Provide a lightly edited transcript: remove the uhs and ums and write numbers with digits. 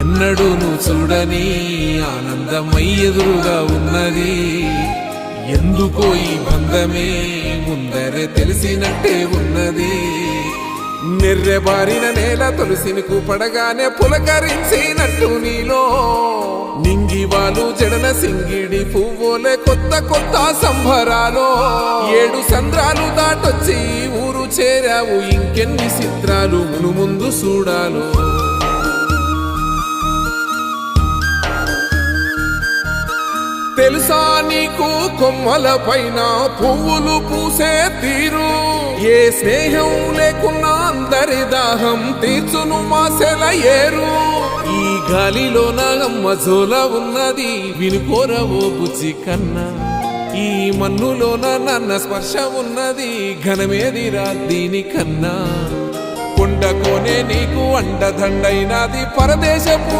ఎన్నడూను చూడని ఆనందమై ఎదురుగా ఉన్నది. ఎందుకో ఈ బంధమే ముందరే తెలిసినట్టే ఉన్నది. నెర్రెబారిన నేల తులసిని పడగానే పులకరించినట్టు నీలో నింగివాలు జడన సింగిడి పువ్వులే కొత్త కొత్త సంబరాలో. 7 సంద్రాలు దాటొచ్చి ఊరు చేరావు, ఇంకెన్ని చిత్రాలు మును ముందు చూడాలో. తెలుసా నీకు కొమ్మల పైన పువ్వులు పూసే తీరు? ఏ స్నేహం లేకున్నా అందరి దాహం తీర్చును మాసెల ఏరు. ఈ గాలిలోన అమ్మ జోల ఉన్నది, వినుకోరవో బుజ్జి కన్నా. ఈ మన్నులోన నన్న స్పర్శ ఉన్నది, ఘనమేదిరా దీనికన్నా. కొండకోనే నీకు అండదండైనది పరదేశపు